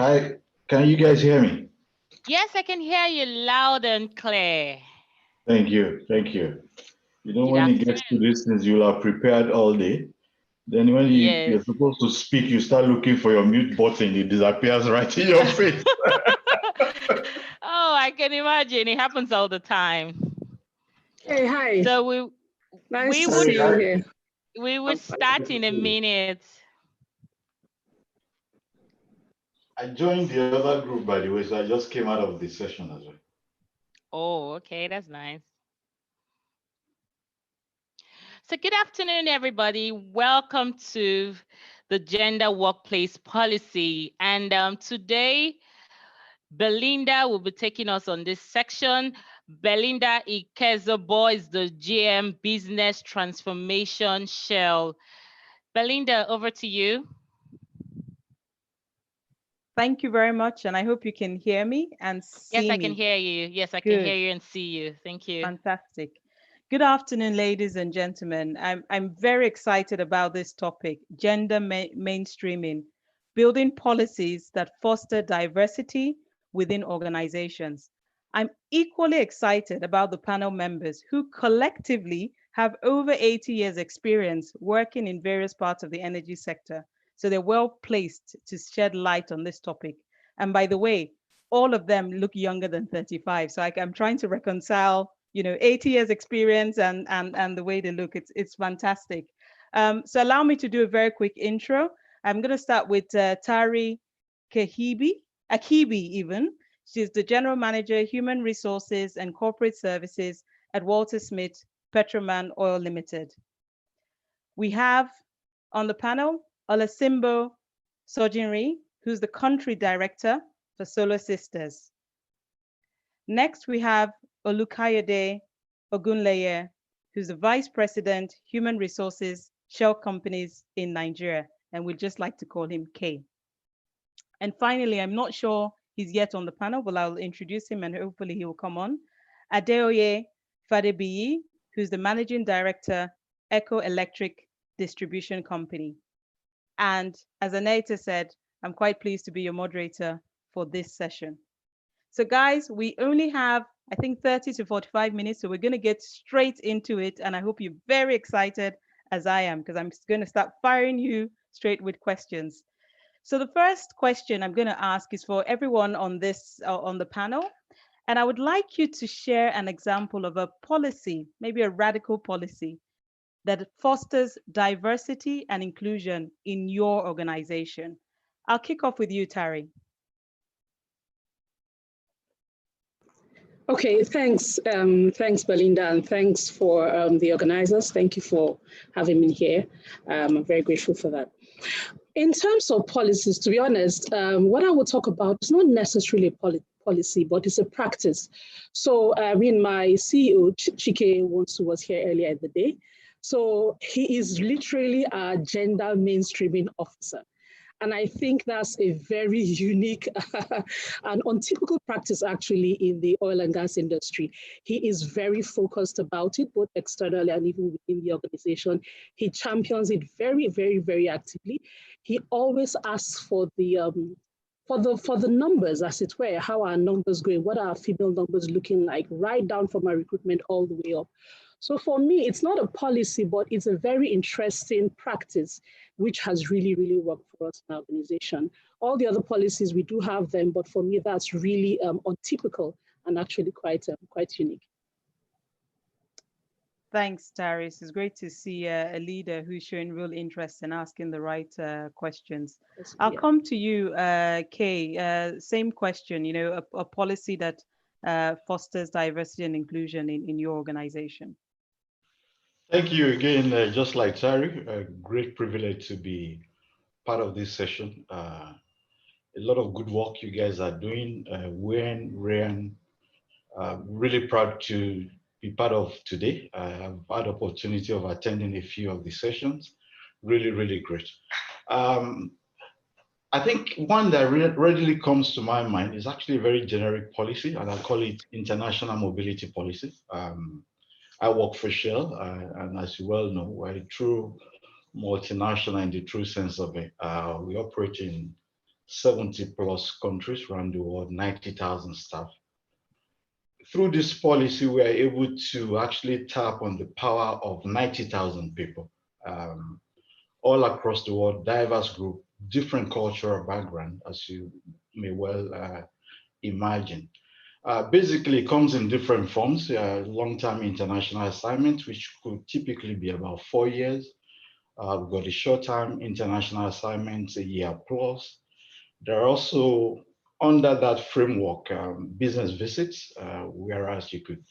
Hi, can you guys hear me? Yes, I can hear you loud and clear. Thank you, thank you. You know, Good when it gets to afternoon. these things, you'll have prepared all day. Then when Yes. you're supposed to speak, you start looking for your mute button. It disappears right in your face. Oh, I can imagine. It happens all the time. Hey, hi. So we Nice to would see you here. we would start in a minute. I joined the other group, by the way, so I just came out of the session as well. Oh, okay, that's nice. So good afternoon, everybody. Welcome to the Gender Workplace Policy. And today, Belinda will be taking us on this section. Belinda Ikazoboh is the GM Business Transformation Shell. Belinda, over to you. Thank you very much, and I hope you can hear me and see me. Yes, I can hear you. Yes, I can hear you and see you. Thank you. Fantastic. Good afternoon, ladies and gentlemen. I'm very excited about this topic, gender mainstreaming, building policies that foster diversity within organizations. I'm equally excited about the panel members who collectively have over 80 years experience working in various parts of the energy sector. So they're well placed to shed light on this topic. And by the way, all of them look younger than 35. So I'm trying to reconcile, 80 years experience and the way they look. It's fantastic. So allow me to do a very quick intro. I'm going to start with Tari Akhibi even. She's the General Manager, Human Resources and Corporate Services at Waltersmith Petroman Oil Limited. We have on the panel, Olasimbo Sojinrin, who's the Country Director for Solar Sisters. Next, we have Olukayode Ogunleye, who's the Vice President, Human Resources, Shell Companies in Nigeria, and we'd just like to call him K. And finally, I'm not sure he's yet on the panel, but I'll introduce him and hopefully he will come on. Adeoye Fadeyibi, who's the Managing Director, Eco Electric Distribution Company. And as Anita said, I'm quite pleased to be your moderator for this session. So guys, we only have, I think, 30 to 45 minutes. So we're going to get straight into it. And I hope you're very excited as I am, because I'm going to start firing you straight with questions. So the first question I'm going to ask is for everyone on this, on the panel. And I would like you to share an example of a policy, maybe a radical policy that fosters diversity and inclusion in your organization. I'll kick off with you, Tari. Okay, thanks. Thanks, Belinda, and thanks for the organizers. Thank you for having me here. I'm very grateful for that. In terms of policies, to be honest, what I will talk about is not necessarily a policy, but it's a practice. So my CEO, Chike, was here earlier in the day. So he is literally a gender mainstreaming officer. And I think that's a very unique and untypical practice actually in the oil and gas industry. He is very focused about it, both externally and even within the organization. He champions it very, very, very actively. He always asks for the numbers, as it were, how are numbers going, what are our female numbers looking like, right down from our recruitment all the way up. So for me, it's not a policy, but it's a very interesting practice, which has really, really worked for us in our organization. All the other policies, we do have them, but for me, that's really untypical and actually quite unique. Thanks, Tari. It's great to see a leader who's showing real interest in asking the right questions. I'll come to you, Kay. Same question, a policy that fosters diversity and inclusion in your organization. Thank you again. Just like Tari, a great privilege to be part of this session. A lot of good work you guys are doing. Ryan, really proud to be part of today. I have had the opportunity of attending a few of the sessions. Really, really great. I think one that readily comes to my mind is actually a very generic policy, and I call it international mobility policy. I work for Shell, and as you well know, we're a true multinational in the true sense of it. We operate in 70 plus countries around the world, 90,000 staff. Through this policy, we are able to actually tap on the power of 90,000 people all across the world, diverse group, different cultural background, as you may well imagine. Basically, it comes in different forms, long-term international assignments, which could typically be about 4 years. We've got the short-term international assignments, a year plus. There are also, under that framework, business visits, whereas you could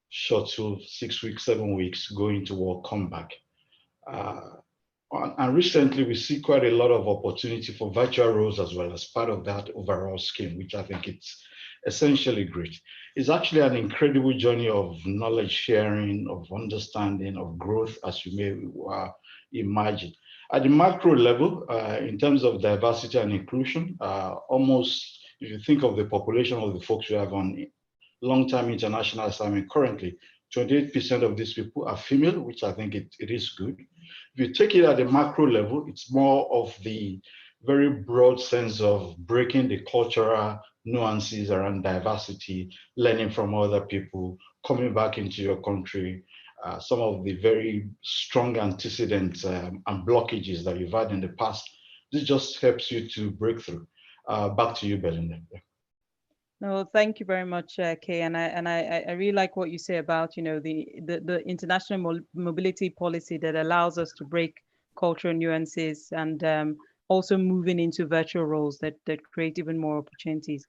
shuttle 6 weeks, 7 weeks, go into work, come back. And recently, we see quite a lot of opportunity for virtual roles as well as part of that overall scheme, which I think it's essentially great. It's actually an incredible journey of knowledge sharing, of understanding, of growth, as you may imagine. At the macro level, in terms of diversity and inclusion, almost, if you think of the population of the folks we have on long-term international assignment currently, 28% of these people are female, which I think it is good. If you take it at the macro level, it's more of the very broad sense of breaking the cultural nuances around diversity, learning from other people, coming back into your country, some of the very strong antecedents and blockages that you've had in the past. This just helps you to break through. Back to you, Belinda. No, thank you very much, Kay. And I really like what you say about, you know, the international mobility policy that allows us to break cultural nuances and also moving into virtual roles that create even more opportunities.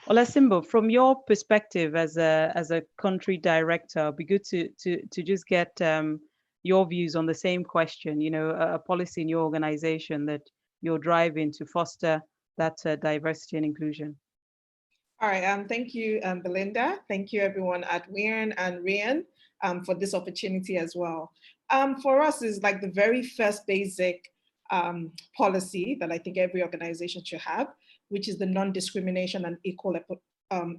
Olasimbo, from your perspective as a country director, it'd be good to just get your views on the same question, you know, a policy in your organization that you're driving to foster that diversity and inclusion. All right, thank you, Belinda. Thank you everyone at WIRN and RIAN for this opportunity as well. For us, is like the very first basic policy that I think every organization should have, which is the non-discrimination and equal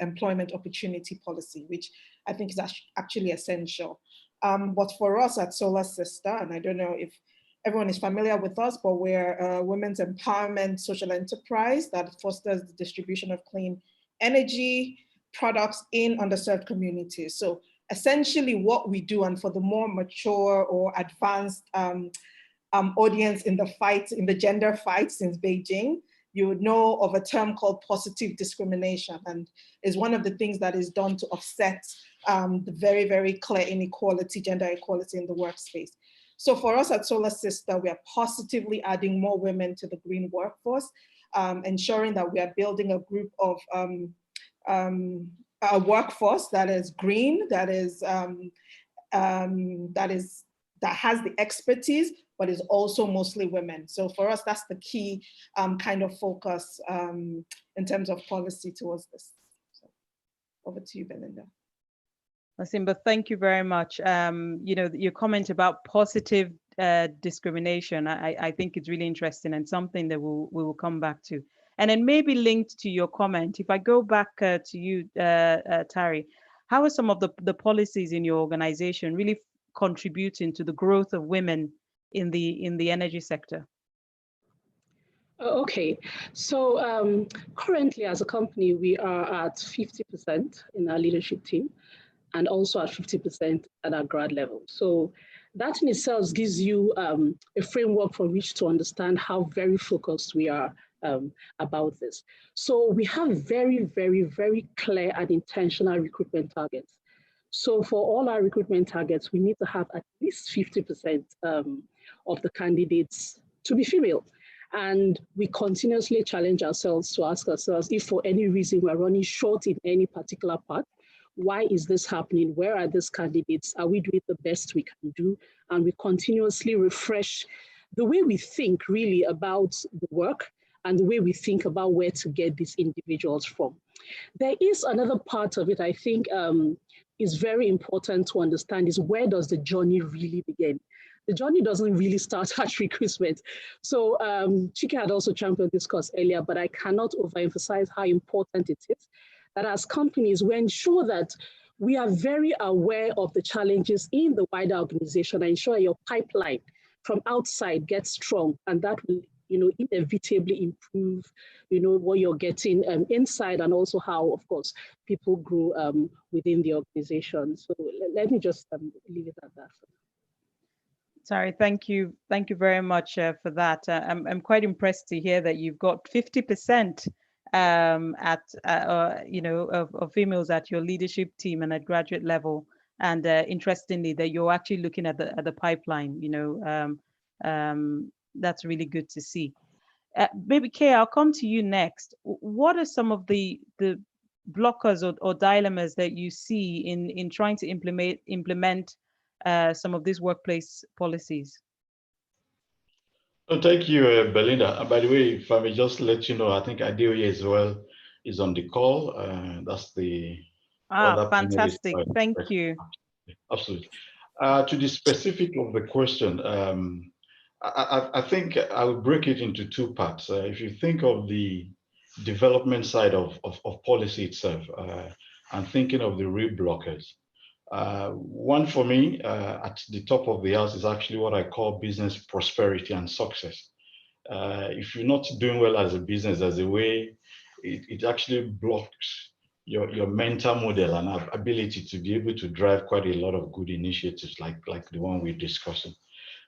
employment opportunity policy, which I think is actually essential. But for us at Solar Sister, and I don't know if everyone is familiar with us, but we're a women's empowerment social enterprise that fosters the distribution of clean energy products in underserved communities. So essentially what we do, and for the more mature or advanced audience in the gender fight since Beijing, you would know of a term called positive discrimination, and is one of the things that is done to offset the very, very clear inequality, gender equality in the workspace. So for us at Solar Sister, we are positively adding more women to the green workforce, ensuring that we are building a group of a workforce that is green, that has the expertise, but is also mostly women. So for us, that's the key kind of focus in terms of policy towards this. So over to you, Belinda. Olasimbo, thank you very much. You know, your comment about positive discrimination, I think it's really interesting and something that we will come back to. And then maybe linked to your comment, if I go back to you, Tari, how are some of the policies in your organization really contributing to the growth of women in the energy sector? Okay, so currently as a company, we are at 50% in our leadership team and also at 50% at our grad level. So that in itself gives you a framework from which to understand how very focused we are about this. So we have very, very, very clear and intentional recruitment targets. So for all our recruitment targets, we need to have at least 50% of the candidates to be female. And we continuously challenge ourselves to ask ourselves if for any reason we're running short in any particular part, why is this happening? Where are these candidates? Are we doing the best we can do? And we continuously refresh the way we think really about the work and the way we think about where to get these individuals from. There is another part of it I think is very important to understand is where does the journey really begin? The journey doesn't really start at recruitment. So Chike had also championed this course earlier, but I cannot overemphasize how important it is that as companies, we ensure that we are very aware of the challenges in the wider organization and ensure your pipeline from outside gets strong, and that will inevitably improve, what you're getting inside, and also how, of course, people grow within the organization. So let me just leave it at that. Sorry, thank you very much for that. I'm quite impressed to hear that you've got 50% of females at your leadership team and at graduate level. And interestingly, that you're actually looking at the pipeline. That's really good to see. Maybe Kay, I'll come to you next. What are some of the blockers or dilemmas that you see in trying to implement some of these workplace policies? Oh, thank you, Belinda. By the way, if I may just let you know, I think Adeoye as well is on the call. That's the other fantastic. panelist. Thank you. Absolutely. To the specific of the question, I think I would break it into two parts. If you think of the development side of policy itself, and thinking of the real blockers, one for me at the top of the house is actually what I call business prosperity and success. If you're not doing well as a business, as a way, it actually blocks your mental model and ability to be able to drive quite a lot of good initiatives like the one we're discussing.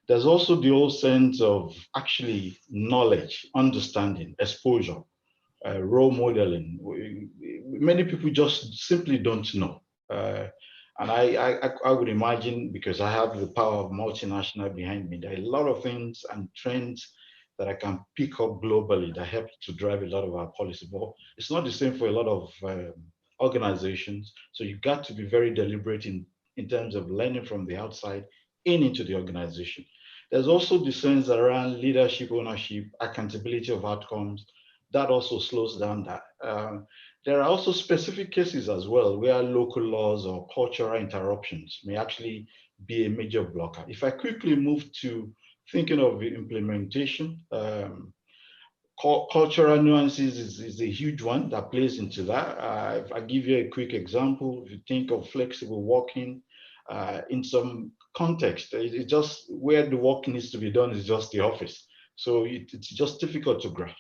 There's also the whole sense of actually knowledge, understanding, exposure, role modeling. Many people just simply don't know. And I would imagine, because I have the power of multinational behind me, there are a lot of things and trends that I can pick up globally that help to drive a lot of our policy. But it's not the same for a lot of organizations. So you've got to be very deliberate in terms of learning from the outside into the organization. There's also the sense around leadership, ownership, accountability of outcomes. That also slows down that. There are also specific cases as well where local laws or cultural interruptions may actually be a major blocker. If I quickly move to thinking of the implementation, cultural nuances is a huge one that plays into that. If I give you a quick example, if you think of flexible working, in some context, it's just where the work needs to be done is just the office. So it's just difficult to grasp.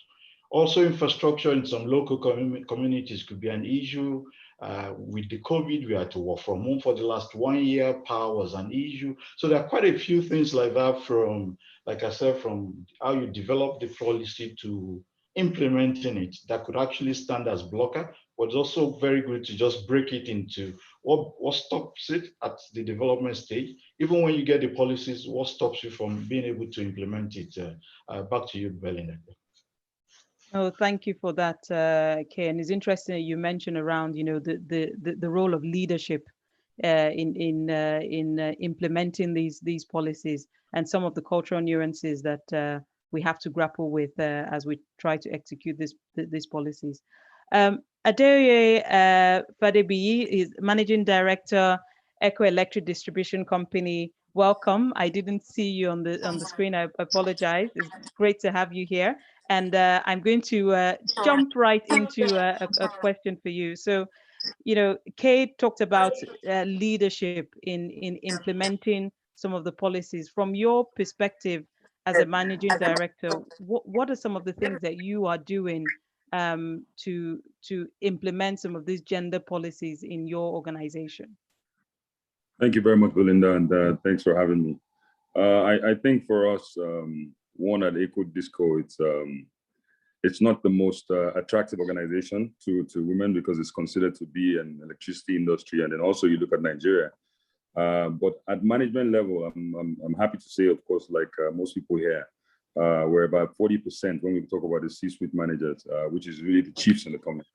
Also, infrastructure in some local communities could be an issue. With the COVID, we had to work from home for the last 1 year. Power was an issue. So there are quite a few things like that from, like I said, from how you develop the policy to implementing it that could actually stand as blocker. But it's also very good to just break it into what stops it at the development stage. Even when you get the policies, what stops you from being able to implement it? Back to you, Belinda. Oh, thank you for that, Kay. And it's interesting that you mentioned around, the role of leadership in implementing these policies and some of the cultural nuances that we have to grapple with as we try to execute these policies. Adeoye Fadeyibi is Managing Director, Eco Electric Distribution Company. Welcome. I didn't see you on the screen. I apologize. It's great to have you here. And I'm going to jump right into a question for you. So, Kate talked about leadership in implementing some of the policies. From your perspective as a managing director, what are some of the things that you are doing to implement some of these gender policies in your organization? Thank you very much, Belinda, and thanks for having me. I think for us, one at Eco Disco, it's not the most attractive organization to women because it's considered to be an electricity industry, and then also you look at Nigeria. But at management level, I'm happy to say, of course, like most people here, we're about 40% when we talk about the C-suite managers, which is really the chiefs in the company.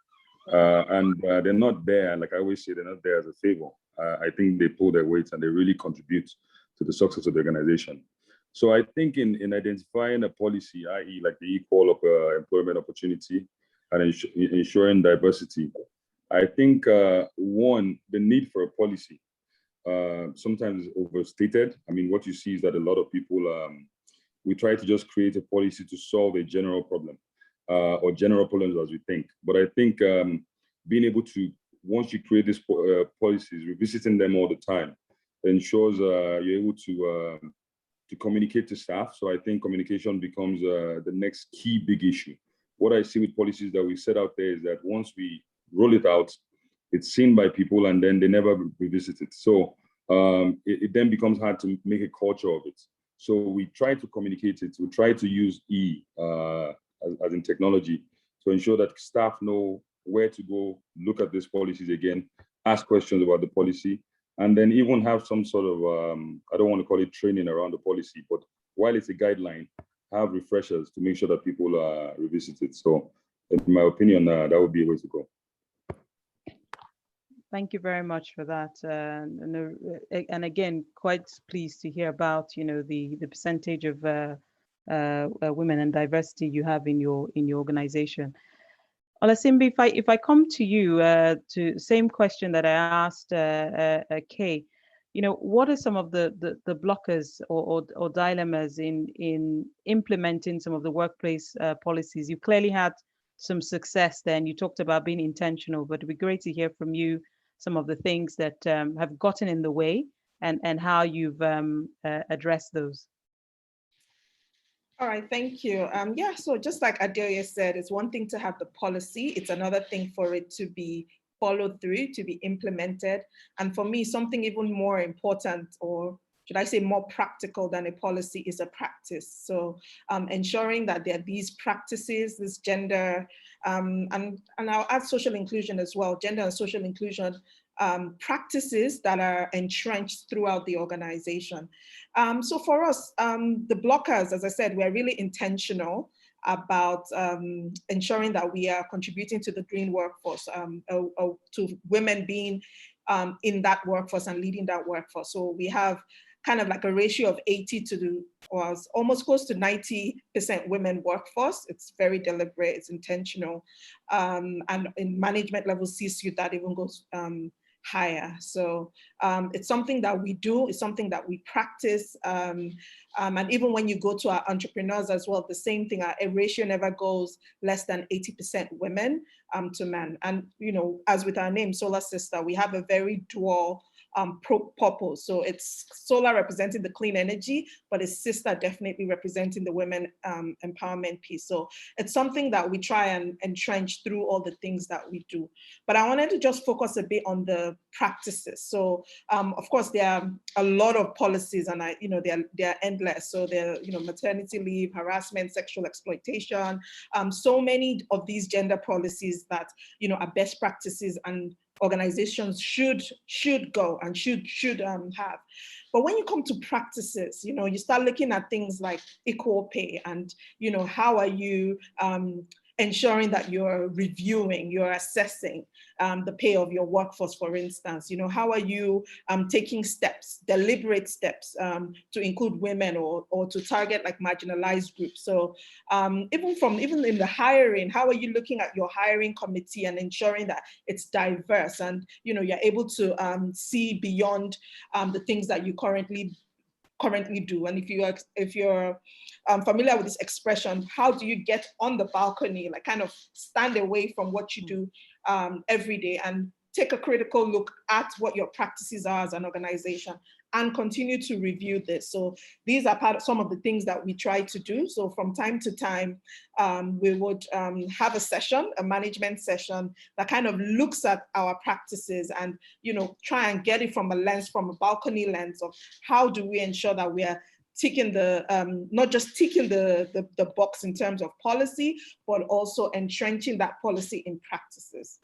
And they're not there, like I always say, they're not there as a favor. I think they pull their weight and they really contribute to the success of the organization. So I think in identifying a policy, i.e. like the equal employment opportunity and ensuring diversity, I think one, the need for a policy sometimes is overstated. I mean, what you see is that a lot of people, we try to just create a policy to solve a general problem or general problems as we think. But I think being able to, once you create these policies, revisiting them all the time, ensures you're able to to communicate to staff. So I think communication becomes the next key big issue. What I see with policies that we set out there is that once we roll it out, it's seen by people and then they never revisit it. So it then becomes hard to make a culture of it. So we try to communicate it. We try to use as in technology to ensure that staff know where to go, look at these policies again, ask questions about the policy, and then even have some sort of, I don't want to call it training around the policy, but while it's a guideline, have refreshers to make sure that people revisit it. So in my opinion, that would be a way to go. Thank you very much for that. And again, quite pleased to hear about, the percentage of women and diversity you have in your organization. Olasimbo, if I come to you, to same question that I asked Kay, what are some of the blockers or dilemmas in implementing some of the workplace policies? You clearly had some success there, and you talked about being intentional, but it'd be great to hear from you some of the things that have gotten in the way and how you've addressed those. All right, thank you. Yeah, so just like Adeoye said, it's one thing to have the policy, it's another thing for it to be followed through, to be implemented. And for me, something even more important, or should I say more practical than a policy, is a practice. So ensuring that there are these practices, this gender, and I'll add social inclusion as well, gender and social inclusion practices that are entrenched throughout the organization. So for us, the blockers, as I said, we're really intentional about ensuring that we are contributing to the green workforce, to women being in that workforce and leading that workforce. So we have kind of like a ratio of 80 to almost close to 90% women workforce. It's very deliberate, it's intentional. And in management level C-suite, that even goes higher. So it's something that we do, it's something that we practice. And even when you go to our entrepreneurs as well, the same thing, our ratio never goes less than 80% women to men. And, as with our name, Solar Sister, we have a very dual purpose. So it's solar representing the clean energy, but it's sister definitely representing the women empowerment piece. So it's something that we try and entrench through all the things that we do. But I wanted to just focus a bit on the practices. So of course, there are a lot of policies, and they're endless. So they're maternity leave, harassment, sexual exploitation, so many of these gender policies that are best practices and organizations should go and should have. But when you come to practices, you start looking at things like equal pay and, how are you ensuring that you're reviewing, you're assessing the pay of your workforce, for instance. How are you taking steps, deliberate steps to include women or to target like marginalized groups? So even in the hiring, how are you looking at your hiring committee and ensuring that it's diverse and you're able to see beyond the things that you currently do? And if you're familiar with this expression, how do you get on the balcony, like kind of stand away from what you do every day and take a critical look at what your practices are as an organization and continue to review this? So these are part of some of the things that we try to do. So from time to time, we would have a management session that kind of looks at our practices and, try and get it from a balcony lens of how do we ensure that we are ticking not just ticking the box in terms of policy, but also entrenching that policy in practices.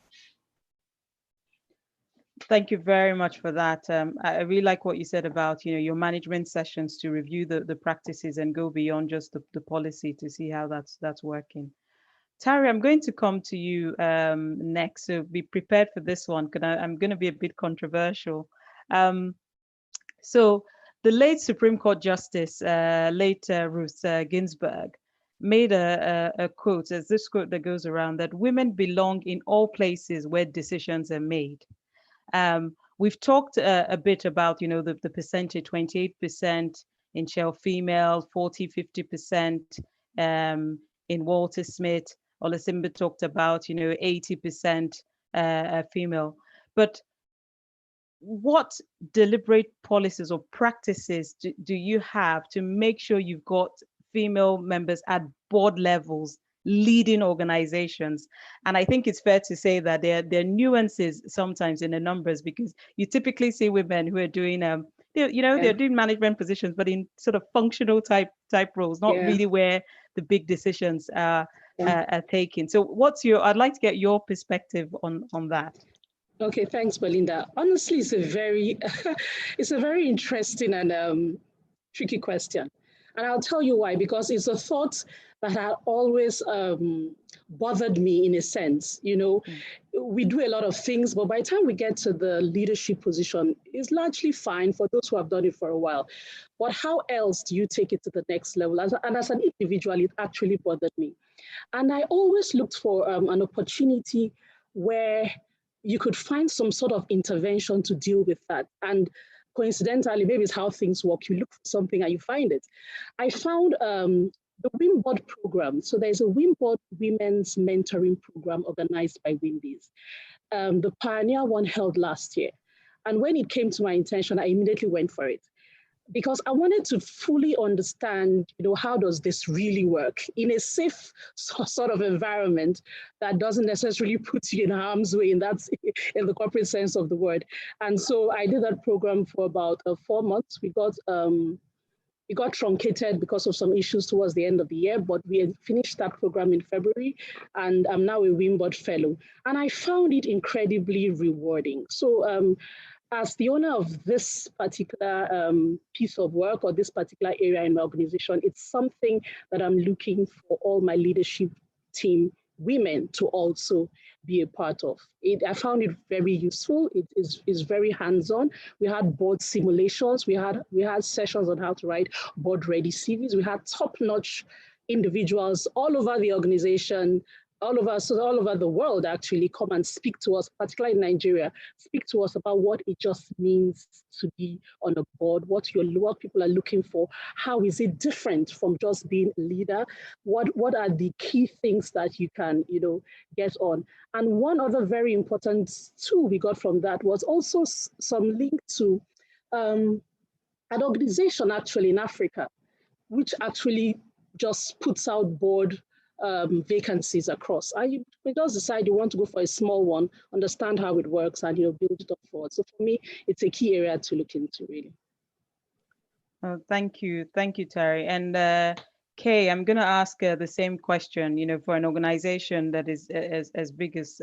Thank you very much for that. I really like what you said about your management sessions to review the practices and go beyond just the policy to see how that's working. Tari, I'm going to come to you next, so be prepared for this one because I'm going to be a bit controversial. So the late Supreme Court Justice, late Ruth Ginsburg, made a quote, as this quote that goes around, that women belong in all places where decisions are made. We've talked a bit about, the percentage, 28% in Shell female, 40-50% in Waltersmith. Olasimbo talked about, 80% female. But what deliberate policies or practices do you have to make sure you've got female members at board levels leading organizations? And I think it's fair to say that there are nuances sometimes in the numbers, because you typically see women who are doing they're doing management positions, but in sort of functional type roles, not really where the big decisions are taken. So I'd like to get your perspective on that. Okay, thanks, Belinda. Honestly, it's a very interesting and tricky question. And I'll tell you why, because it's a thought that had always bothered me in a sense. We do a lot of things, but by the time we get to the leadership position, it's largely fine for those who have done it for a while. But how else do you take it to the next level? And as an individual, it actually bothered me. And I always looked for an opportunity where you could find some sort of intervention to deal with that. And coincidentally, maybe it's how things work. You look for something and you find it. I found the Wimboard program. So there's a Wimboard Women's Mentoring Program organized by Wimbies. The pioneer one held last year. And when it came to my intention, I immediately went for it, because I wanted to fully understand, how does this really work in a safe sort of environment that doesn't necessarily put you in harm's way, and that's in the corporate sense of the word. And so I did that program for about 4 months. It got truncated because of some issues towards the end of the year, but we had finished that program in February, and I'm now a Wimboard Fellow. And I found it incredibly rewarding. So as the owner of this particular piece of work or this particular area in my organization, it's something that I'm looking for all my leadership team women to also be a part of. I found it very useful. It is very hands-on. We had board simulations. We had sessions on how to write board-ready CVs. We had top-notch individuals all over the organization, all over the world actually come and speak to us, particularly in Nigeria, speak to us about what it just means to be on a board, what people are looking for, how is it different from just being a leader, what are the key things that you can get on. And one other very important tool we got from that was also some link to an organization actually in Africa, which actually just puts out board vacancies across. And you just decide you want to go for a small one, understand how it works, and build it up forward. So for me, it's a key area to look into, really. Thank you, Tari. And Kay, I'm going to ask the same question. For an organization that is as big as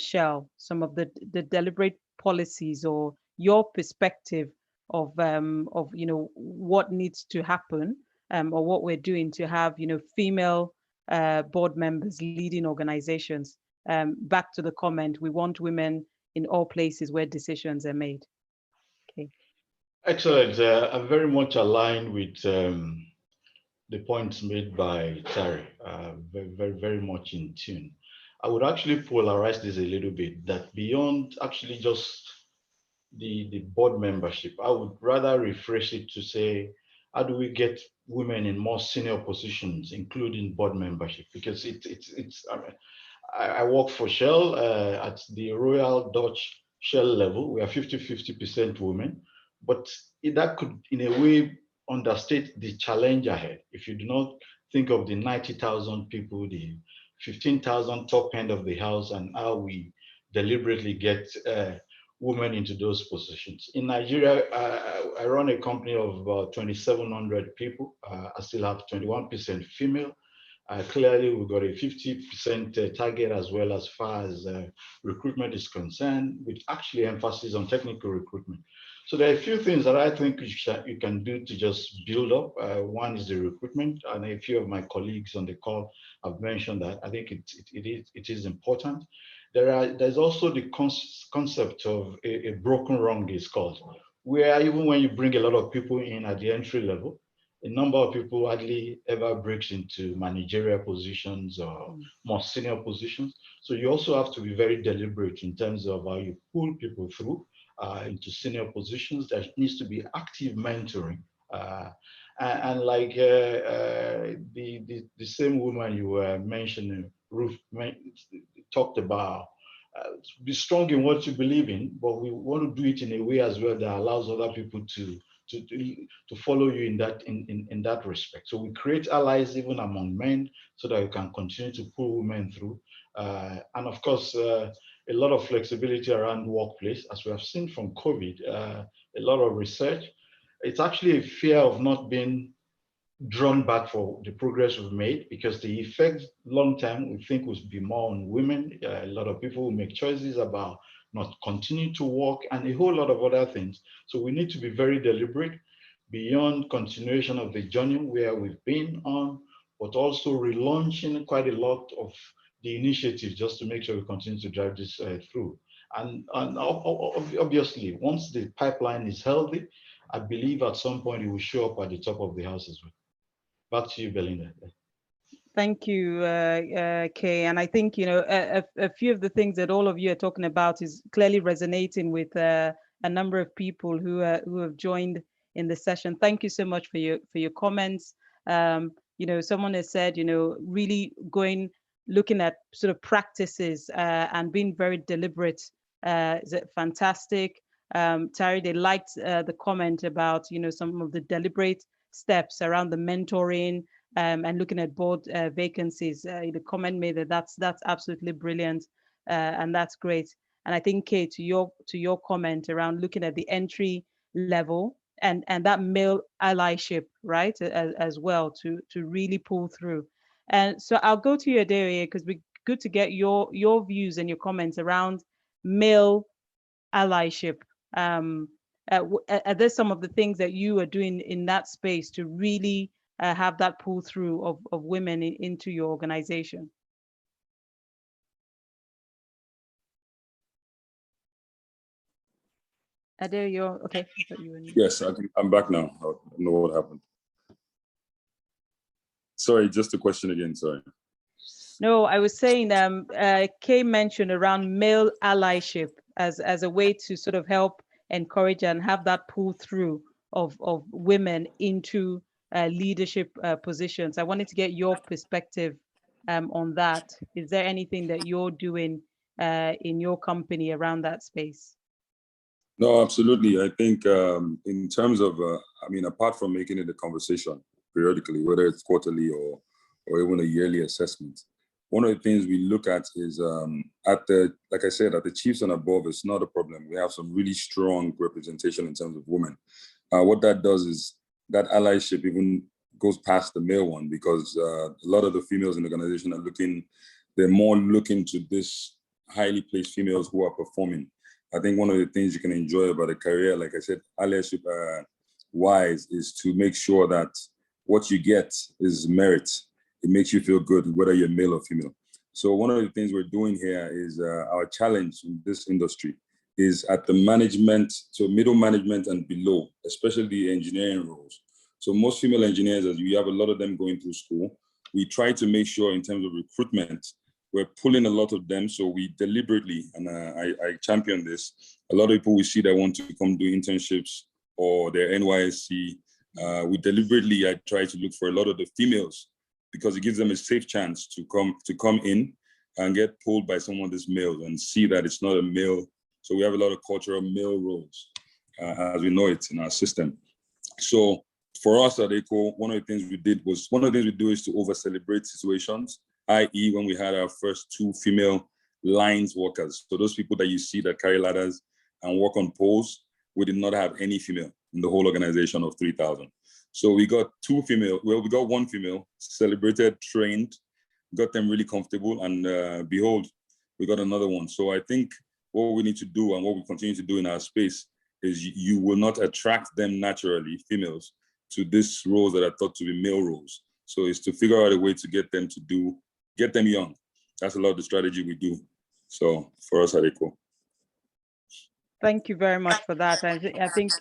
Shell, some of the deliberate policies or your perspective of what needs to happen. Or what we're doing to have, female board members leading organizations. Back to the comment, we want women in all places where decisions are made. Okay. Excellent. I'm very much aligned with the points made by Tari. Very, very much in tune. I would actually polarize this a little bit, that beyond actually just the board membership, I would rather rephrase it to say, how do we get women in more senior positions, including board membership? Because I work for Shell at the Royal Dutch Shell level. We are 50% women, but that could, in a way, understate the challenge ahead. If you do not think of the 90,000 people, the 15,000 top end of the house, and how we deliberately get women into those positions. In Nigeria, I run a company of about 2,700 people. I still have 21% female. Clearly, we've got a 50% target as well as far as recruitment is concerned, with actually emphasis on technical recruitment. So there are a few things that I think you can do to just build up. One is the recruitment, and a few of my colleagues on the call have mentioned that. I think it is important. There's also the concept of a broken rung, is called, where even when you bring a lot of people in at the entry level, a number of people hardly ever breaks into managerial positions or more senior positions. So you also have to be very deliberate in terms of how you pull people through into senior positions. There needs to be active mentoring. And like the same woman you were mentioning, Ruth, talked about be strong in what you believe in, but we want to do it in a way as well that allows other people to follow you in that respect. So we create allies even among men so that we can continue to pull women through. And of course, a lot of flexibility around workplace, as we have seen from COVID, a lot of research. It's actually a fear of not being drawn back for the progress we've made, because the effect long term we think will be more on women. A lot of people will make choices about not continuing to work and a whole lot of other things. So we need to be very deliberate beyond continuation of the journey where we've been on, but also relaunching quite a lot of the initiatives just to make sure we continue to drive this through. And obviously, once the pipeline is healthy, I believe at some point it will show up at the top of the house as well. Back to you, Belinda. Thank you, Kay. And I think, you know, a few of the things that all of you are talking about is clearly resonating with a number of people who have joined in the session. Thank you so much for your comments. You know, someone has said, you know, really looking at sort of practices and being very deliberate is fantastic. Tari, they liked the comment about, you know, some of the deliberate steps around the mentoring and looking at board vacancies. The comment made that's absolutely brilliant, and that's great. And I think, Kay, to your comment around looking at the entry level and that male allyship, right, as well, to really pull through. And so I'll go to you, Adeoye, because we're good to get your views and your comments around male allyship. Are there some of the things that you are doing in that space to really have that pull through of women into your organization? Adeoye, you're okay. Yes, I'm back now. I don't know what happened. Sorry, just a question again, sorry. No, I was saying, Kay mentioned around male allyship as a way to sort of help encourage and have that pull through of women into leadership positions. I wanted to get your perspective on that. Is there anything that you're doing in your company around that space? No, absolutely. I think in terms of, I mean, apart from making it a conversation periodically, whether it's quarterly or even a yearly assessment, one of the things we look at is like I said, at the chiefs and above, it's not a problem. We have some really strong representation in terms of women. What that does is that allyship even goes past the male one, because a lot of the females in the organization they're more looking to this highly placed females who are performing. I think one of the things you can enjoy about a career, like I said, allyship wise, is to make sure that what you get is merit. It makes you feel good, whether you're male or female. So one of the things we're doing here is our challenge in this industry is at the management, so middle management and below, especially the engineering roles. So most female engineers, as you have a lot of them going through school, we try to make sure in terms of recruitment, we're pulling a lot of them. So we deliberately, and I champion this, a lot of people we see that want to come do internships or their NYSC, we deliberately, I try to look for a lot of the females, because it gives them a safe chance to come in and get pulled by someone that's male and see that it's not a male. So we have a lot of cultural male roles as we know it in our system. So for us at ECHO, one of the things we do is to over-celebrate situations, i.e. when we had our first 2 female lines workers. So those people that you see that carry ladders and work on poles, we did not have any female in the whole organization of 3,000. So we got 2 female, we got 1 female, celebrated, trained, got them really comfortable, and behold, we got another one. So I think what we need to do and what we continue to do in our space is you will not attract them naturally, females, to these roles that are thought to be male roles. So it's to figure out a way to get them young. That's a lot of the strategy we do. So for us at ECHO. Thank you very much for that. I think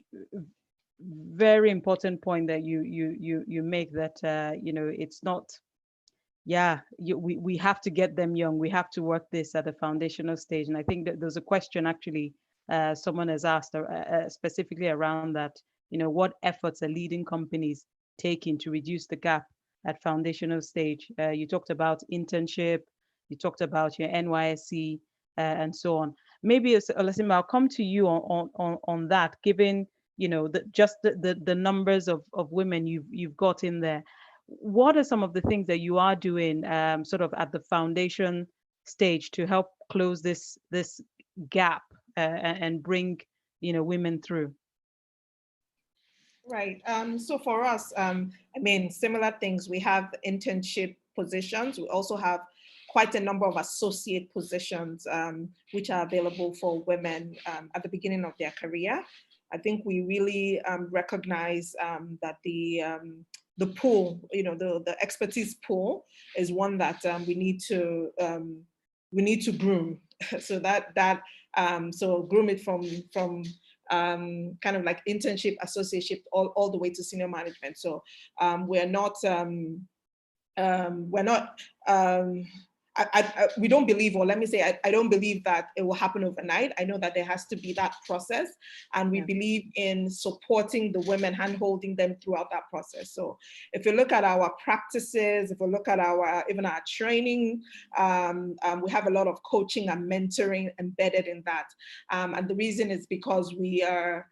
very important point that you make, that you know, it's not, we have to get them young. We have to work this at the foundational stage. And I think that there's a question actually someone has asked specifically around that. You know, what efforts are leading companies taking to reduce the gap at foundational stage? You talked about internship, you talked about your NYSC. and so on. Maybe, Olasimbo, I'll come to you on that, given the numbers of women you've got in there. What are some of the things that you are doing sort of at the foundation stage to help close this gap and bring women through? Right. So for us, I mean, similar things. We have internship positions. We also have quite a number of associate positions which are available for women at the beginning of their career. I think we really recognize that the pool, the expertise pool, is one that we need to groom. So groom it from kind of like internship, associateship, all the way to senior management. So we don't believe, or let me say, I don't believe that it will happen overnight. I know that there has to be that process, and we believe in supporting the women, hand-holding them throughout that process. So if you look at our practices, if we look at even our training, we have a lot of coaching and mentoring embedded in that. And the reason is because we're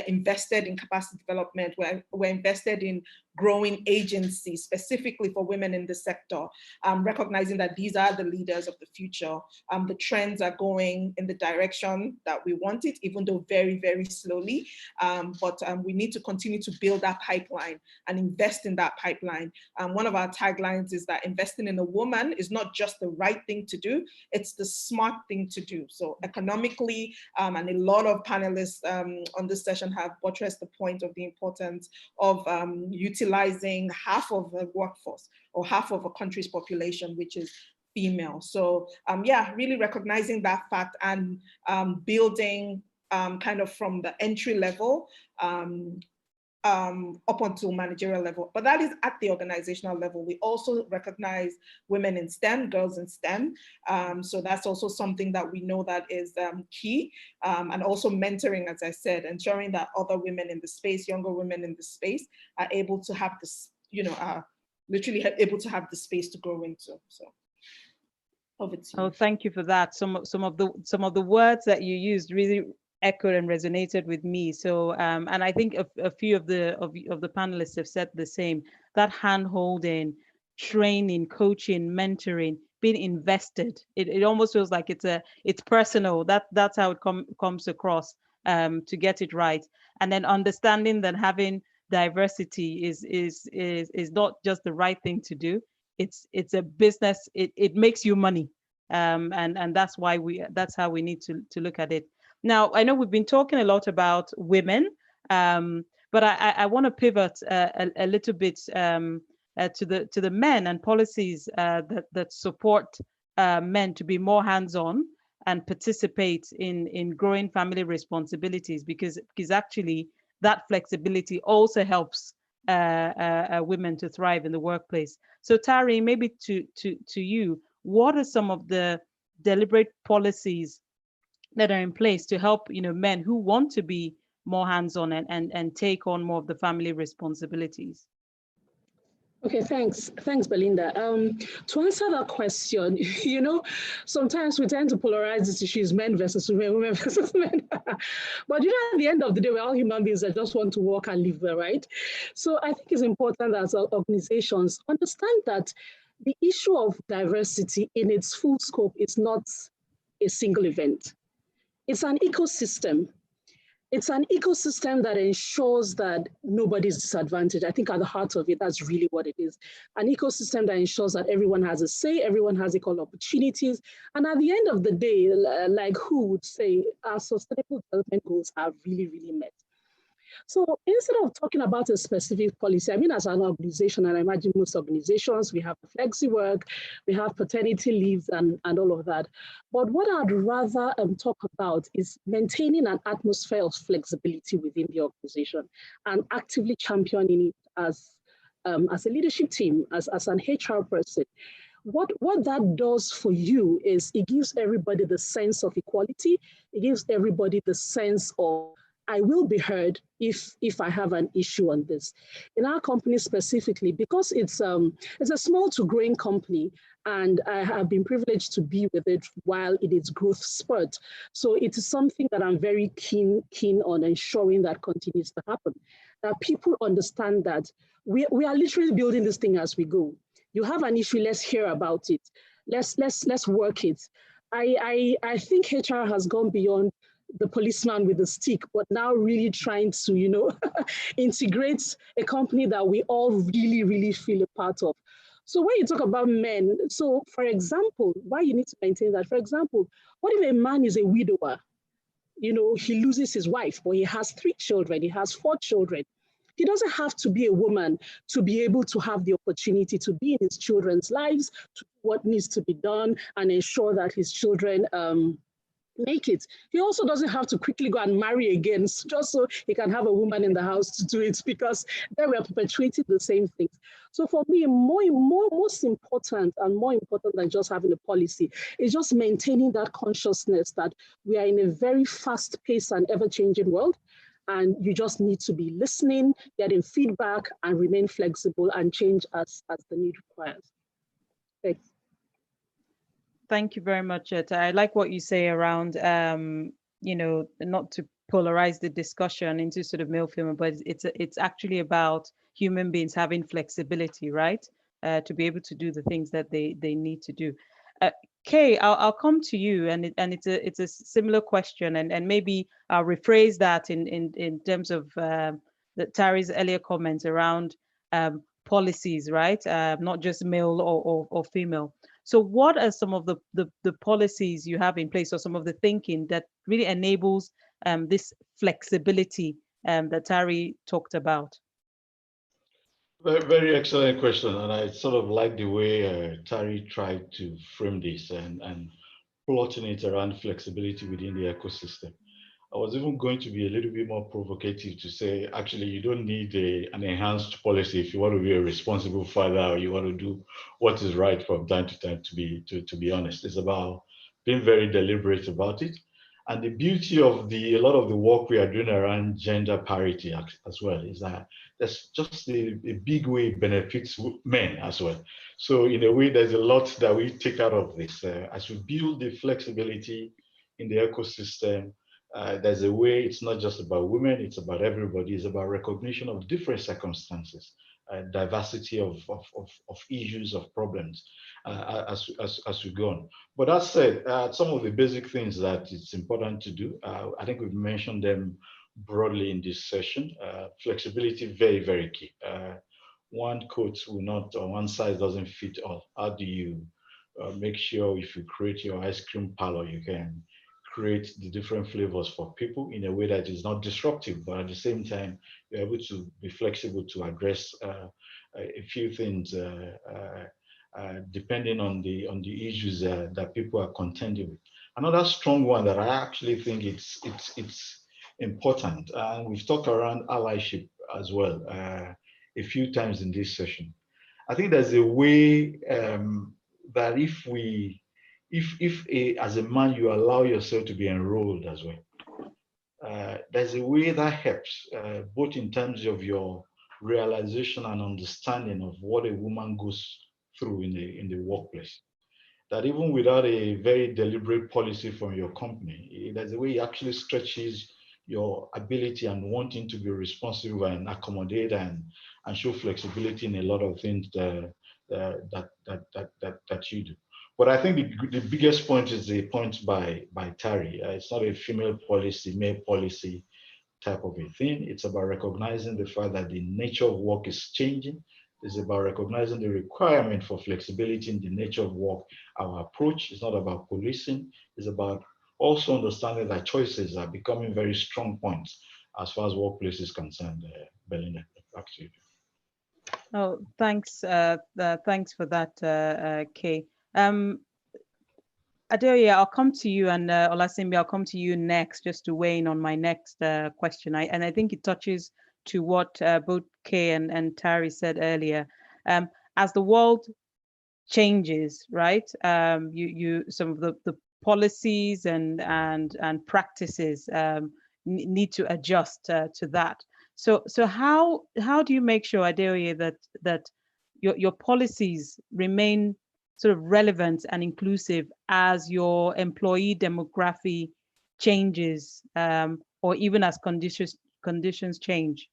invested in capacity development. We're invested in growing agencies specifically for women in the sector, recognizing that these are the leaders of the future. The trends are going in the direction that we want it, even though very, very slowly. But we need to continue to build that pipeline and invest in that pipeline. One of our taglines is that investing in a woman is not just the right thing to do, it's the smart thing to do. So economically, and a lot of panelists on this session have buttressed the point of the importance of utilizing half of the workforce or half of a country's population, which is female. So yeah, really recognizing that fact and building kind of from the entry level up until managerial level. But that is at the organizational level. We also recognize women in STEM, girls in STEM. So that's also something that we know that is key. And also mentoring, as I said, ensuring that other women in the space, younger women in the space, are able to have this, are literally able to have the space to grow into. So over to you. Oh, thank you for that. Some of the words that you used really echoed and resonated with me. So and I think a few of the panelists have said the same. That hand-holding, training, coaching, mentoring, being invested. It almost feels like it's personal. That's how it comes across to get it right. And then understanding that having diversity is not just the right thing to do. It's a business. It makes you money. And that's how we need to look at it. Now, I know we've been talking a lot about women, but I want to pivot a little bit to the men and policies that support men to be more hands-on and participate in growing family responsibilities, because actually that flexibility also helps women to thrive in the workplace. So Tari, maybe to you, what are some of the deliberate policies that are in place to help men who want to be more hands-on and take on more of the family responsibilities? Okay, thanks, Belinda. To answer that question, sometimes we tend to polarize this issue: men versus women, women versus men. But at the end of the day, we're all human beings that just want to work and live well, right? So I think it's important that organizations understand that the issue of diversity in its full scope is not a single event. It's an ecosystem. It's an ecosystem that ensures that nobody's disadvantaged. I think at the heart of it, that's really what it is. An ecosystem that ensures that everyone has a say, everyone has equal opportunities. And at the end of the day, like who would say our sustainable development goals are really, really met. So instead of talking about a specific policy, I mean, as an organization, and I imagine most organizations, we have flexi work, we have paternity leaves and all of that. But what I'd rather talk about is maintaining an atmosphere of flexibility within the organization and actively championing it as a leadership team, as an HR person. What that does for you is it gives everybody the sense of equality. It gives everybody the sense of I will be heard if I have an issue on this. In our company specifically, because it's a small to growing company, and I have been privileged to be with it while in its growth spurt. So it is something that I'm very keen on ensuring that continues to happen. That people understand that we are literally building this thing as we go. You have an issue, let's hear about it. Let's work it. I think HR has gone beyond the policeman with the stick, but now really trying to, integrate a company that we all really, really feel a part of. So when you talk about men, so for example, why you need to maintain that? For example, what if a man is a widower? He loses his wife, but he has 3 children, he has 4 children. He doesn't have to be a woman to be able to have the opportunity to be in his children's lives, to do what needs to be done and ensure that his children make it. He also doesn't have to quickly go and marry again just so he can have a woman in the house to do it, because then we are perpetuating the same things. So for me, most important and more important than just having a policy is just maintaining that consciousness that we are in a very fast-paced and ever-changing world, and you just need to be listening, getting feedback, and remain flexible and change as the need requires. Thanks. Thank you very much, Etta. I like what you say around, not to polarize the discussion into sort of male-female, but it's actually about human beings having flexibility, right? To be able to do the things that they need to do. Kay, I'll come to you, and it's a similar question, and maybe I'll rephrase that in terms of Tari's earlier comments around policies, right? Not just male or female. So what are some of the policies you have in place, or some of the thinking that really enables this flexibility that Tari talked about? Very, very excellent question. And I sort of like the way Tari tried to frame this and plotting it around flexibility within the ecosystem. I was even going to be a little bit more provocative to say, actually, you don't need an enhanced policy if you want to be a responsible father, or you want to do what is right from time to time, to be honest. It's about being very deliberate about it. And the beauty of a lot of the work we are doing around gender parity as well is that there's just a big way it benefits men as well. So in a way, there's a lot that we take out of this. As we build the flexibility in the ecosystem, there's a way it's not just about women, it's about everybody. It's about recognition of different circumstances, diversity of issues, of problems as we go on. But that said, some of the basic things that it's important to do, I think we've mentioned them broadly in this session. Flexibility, very, very key. One coat will not, or one size doesn't fit all. How do you make sure if you create your ice cream parlor, you can create the different flavors for people in a way that is not disruptive, but at the same time, you're able to be flexible to address a few things depending on the issues that people are contending with. Another strong one that I actually think it's important, and we've talked around allyship as well a few times in this session. I think there's a way that if as a man you allow yourself to be enrolled as well, there's a way that helps both in terms of your realization and understanding of what a woman goes through in the workplace. That even without a very deliberate policy from your company, there's a way it actually stretches your ability and wanting to be responsible and accommodate and show flexibility in a lot of things that you do. But I think the biggest point is the point by Tari. It's not a female policy, male policy type of a thing. It's about recognizing the fact that the nature of work is changing. It's about recognizing the requirement for flexibility in the nature of work. Our approach is not about policing. It's about also understanding that choices are becoming very strong points as far as workplace is concerned. Belinda, back to you. Oh, thanks. Thanks for that, Kay. Adeoye, I'll come to you, and Olasimbo, I'll come to you next, just to weigh in on my next question. I think it touches to what both Kay and Tari said earlier. As the world changes, right? Some of the policies and practices, need to adjust to that. So how do you make sure, Adeoye, that your policies remain sort of relevant and inclusive as your employee demography changes, or even as conditions change?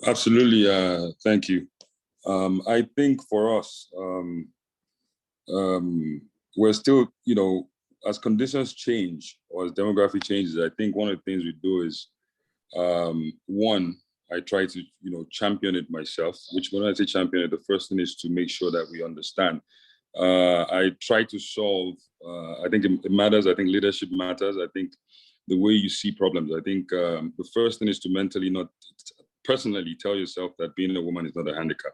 Absolutely. Thank you. I think for us, we're still, as conditions change or as demography changes, I think one of the things we do is, one, I try to, champion it myself, which when I say champion it, the first thing is to make sure that we understand. I try to solve, I think it matters. I think leadership matters. I think the way you see problems, I think the first thing is to mentally, not personally tell yourself that being a woman is not a handicap.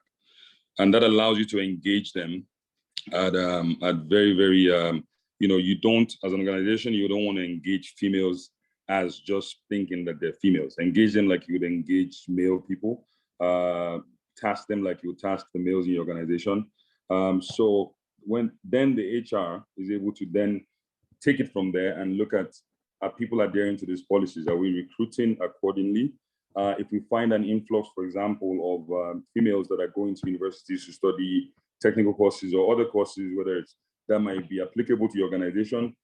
And that allows you to engage them at very, very, you don't, as an organization, you don't want to engage females as just thinking that they're females. Engage them like you would engage male people. Task them like you would task the males in your organization. So when then the HR is able to then take it from there and look at, are people adhering to these policies? Are we recruiting accordingly? If we find an influx, for example, of females that are going to universities to study technical courses or other courses, whether it's that might be applicable to your organization,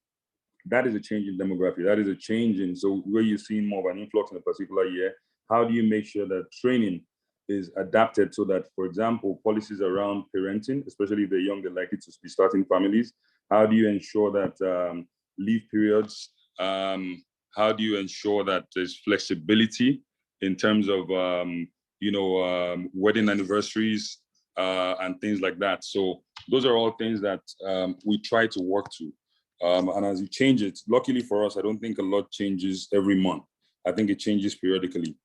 that is a change in demography. That is a change in, so where you're seeing more of an influx in a particular year, how do you make sure that training is adapted so that, for example, policies around parenting, especially if they're young, they're likely to be starting families, how do you ensure that leave periods, how do you ensure that there's flexibility in terms of, wedding anniversaries and things like that. So those are all things that we try to work to. And as you change it, luckily for us, I don't think a lot changes every month. I think it changes periodically.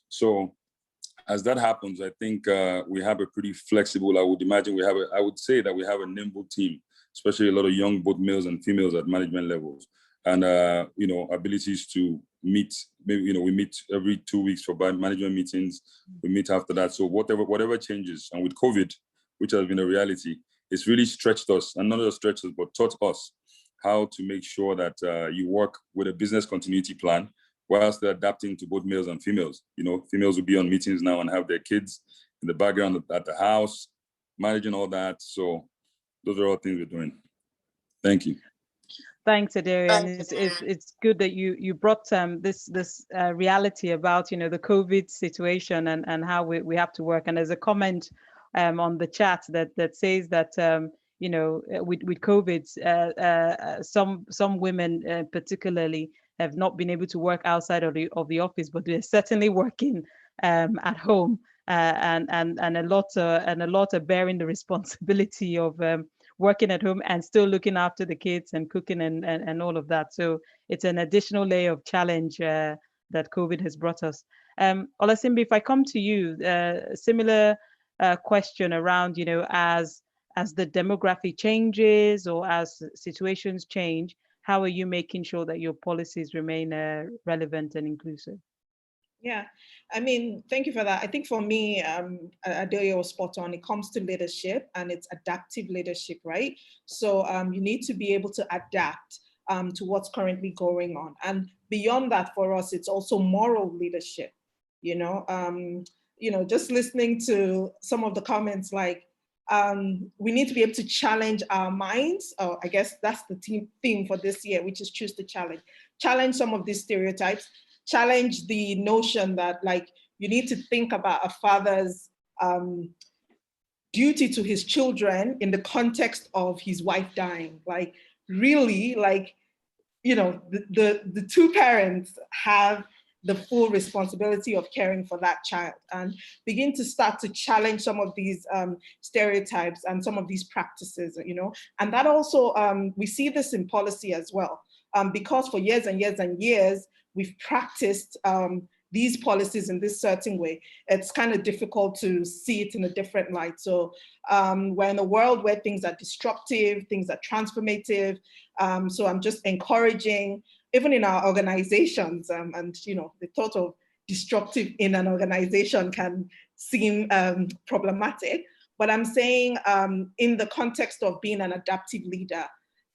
So as that happens, I think we have a pretty flexible, I would say that we have a nimble team, especially a lot of young, both males and females at management levels. And, abilities to meet, maybe, we meet every 2 weeks for management meetings. We meet after that. So whatever changes, and with COVID, which has been a reality, it's really stretched us, and not just stretched us, but taught us how to make sure that you work with a business continuity plan whilst they're adapting to both males and females. Females will be on meetings now and have their kids in the background at the house, managing all that. So those are all things we're doing. Thank you. Thanks, Adeoye. And it's good that you brought this reality about the COVID situation and how we have to work. And there's a comment on the chat that says that with COVID, some women particularly have not been able to work outside of the office, but they're certainly working at home, and a lot are bearing the responsibility of working at home and still looking after the kids and cooking and all of that. So it's an additional layer of challenge that COVID has brought us. Olasimbo, if I come to you, similar question around, as the demography changes or as situations change, how are you making sure that your policies remain relevant and inclusive? Yeah, thank you for that. I think for me, Adeoye was spot on. It comes to leadership, and it's adaptive leadership, right? So you need to be able to adapt to what's currently going on. And beyond that, for us, it's also moral leadership. Just listening to some of the comments, like we need to be able to challenge our minds. Oh, I guess that's the theme for this year, which is choose to challenge. Challenge some of these stereotypes. Challenge the notion that you need to think about a father's duty to his children in the context of his wife dying. Really, the two parents have the full responsibility of caring for that child, and begin to start to challenge some of these stereotypes and some of these practices, and that also, we see this in policy as well, because for years and years and years, we've practiced these policies in this certain way. It's kind of difficult to see it in a different light. So we're in a world where things are disruptive, things are transformative. So I'm just encouraging, even in our organizations, and the thought of disruptive in an organization can seem problematic, but I'm saying in the context of being an adaptive leader,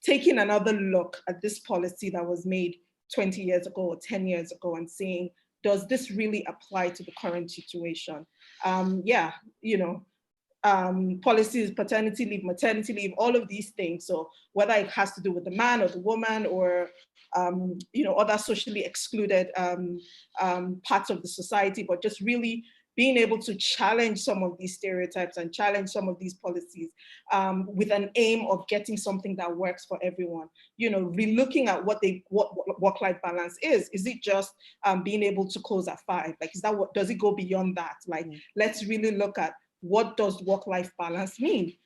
taking another look at this policy that was made 20 years ago or 10 years ago and seeing, does this really apply to the current situation? Yeah, you know, policies, paternity leave, maternity leave, all of these things. So whether it has to do with the man or the woman or, you know, other socially excluded parts of the society, but just really being able to challenge some of these stereotypes and challenge some of these policies with an aim of getting something that works for everyone. You know, relooking at what work-life balance is. Is it just being able to close at 5? Like, is that what, does it go beyond that? Like, let's really look at, what does work-life balance mean?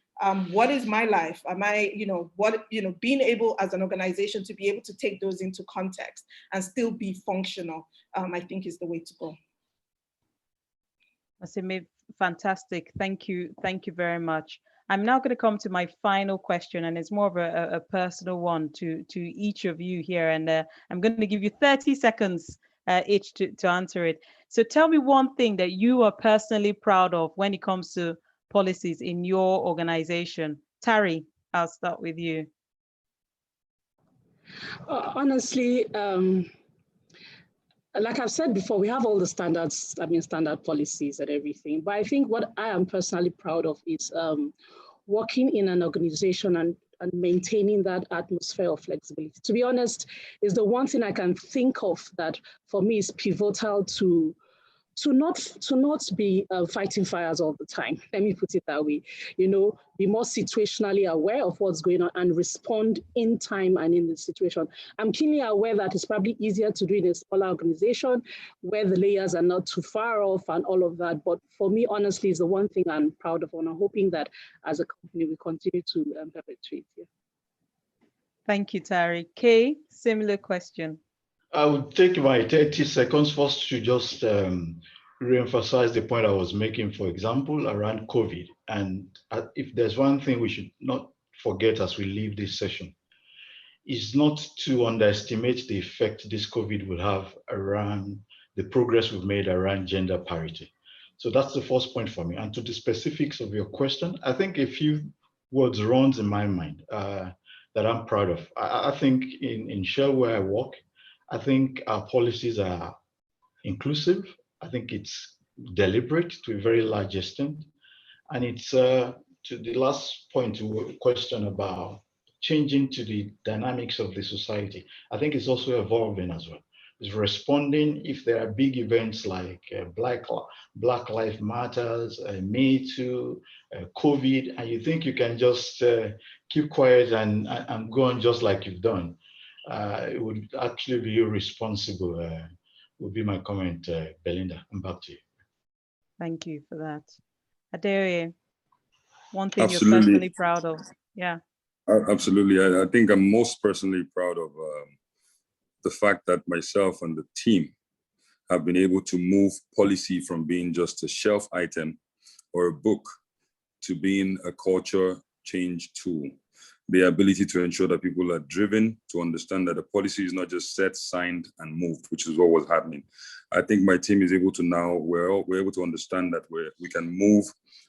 What is my life? Am I, you know, what, you know, being able as an organization to be able to take those into context and still be functional, I think is the way to go. Asime, fantastic. Thank you. Thank you very much. I'm now going to come to my final question, and it's more of a personal one to each of you here. And I'm going to give you 30 seconds each to answer it. So tell me one thing that you are personally proud of when it comes to policies in your organization. Tari, I'll start with you. Honestly, like I've said before, we have all the standards, standard policies and everything. But I think what I am personally proud of is working in an organization and maintaining that atmosphere of flexibility. To be honest, is the one thing I can think of that for me is pivotal to not be fighting fires all the time. Let me put it that way. You know, be more situationally aware of what's going on and respond in time and in the situation. I'm keenly aware that it's probably easier to do in a smaller organization where the layers are not too far off and all of that. But for me, honestly, it's the one thing I'm proud of, and I'm hoping that as a company, we continue to perpetuate. Yeah. Thank you, Tari. Kay, similar question. I would take my 30 seconds first to just re-emphasize the point I was making, for example, around COVID. And if there's one thing we should not forget as we leave this session, is not to underestimate the effect this COVID will have around the progress we've made around gender parity. So that's the first point for me. And to the specifics of your question, I think a few words runs in my mind that I'm proud of. I think in Shell where I work, I think our policies are inclusive. I think it's deliberate to a very large extent. And it's to the last point, question about changing to the dynamics of the society. I think it's also evolving as well. It's responding if there are big events like Black Lives Matters, Me Too, COVID, and you think you can just keep quiet and go on just like you've done. It would actually be irresponsible, would be my comment, Belinda. I'm back to you. Thank you for that. Adeoye, one thing Absolutely. You're personally proud of. Yeah. Absolutely. I think I'm most personally proud of the fact that myself and the team have been able to move policy from being just a shelf item or a book to being a culture change tool. The ability to ensure that people are driven to understand that the policy is not just set, signed, and moved, which is what was happening. I think my team is able to now, we're able to understand that we can move,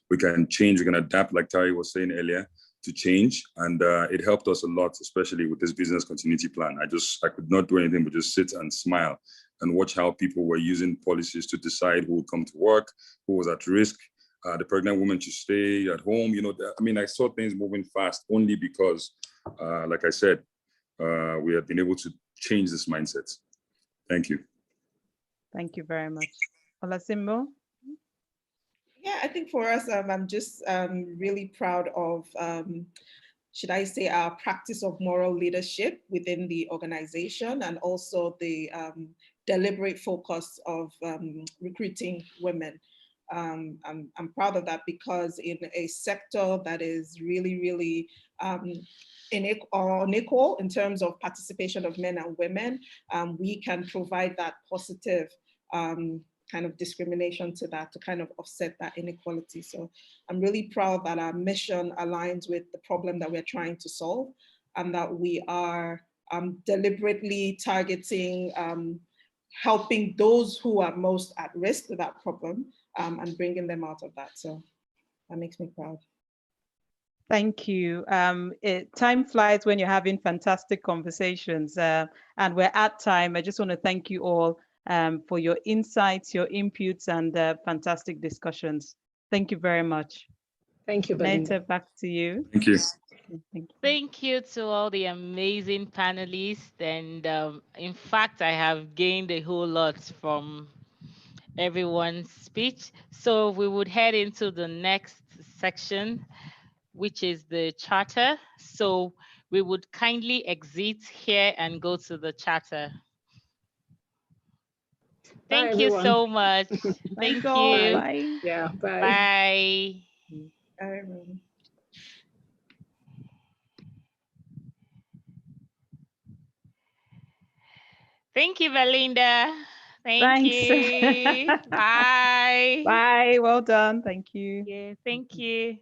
we can change, we can adapt, like Tari was saying earlier, to change. And it helped us a lot, especially with this business continuity plan. I could not do anything but just sit and smile and watch how people were using policies to decide who would come to work, who was at risk. The pregnant woman should stay at home. You know, I mean, I saw things moving fast only because, like I said, we have been able to change this mindset. Thank you. Thank you very much. Olasimbo? Yeah, I think for us, I'm just really proud of, should I say, our practice of moral leadership within the organization, and also the deliberate focus of recruiting women. I'm proud of that because in a sector that is really, really unequal in terms of participation of men and women, we can provide that positive kind of discrimination to that, to kind of offset that inequality. So I'm really proud that our mission aligns with the problem that we're trying to solve, and that we are deliberately targeting helping those who are most at risk to that problem and bringing them out of that. So that makes me proud. Thank you. Time flies when you're having fantastic conversations, and we're at time. I just want to thank you all for your insights, your inputs, and fantastic discussions. Thank you very much. Thank you, Belinda. Neta, back to you. Thank you. Thank you. Thank you to all the amazing panelists. And in fact, I have gained a whole lot from everyone's speech. So we would head into the next section, which is the charter. So we would kindly exit here and go to the charter. Thank you everyone. so much. Thank you. Bye. Yeah, bye. Bye. Bye, everyone. Thank you, Belinda. Thanks. You. Bye. Bye. Well done. Thank you. Yeah, thank you.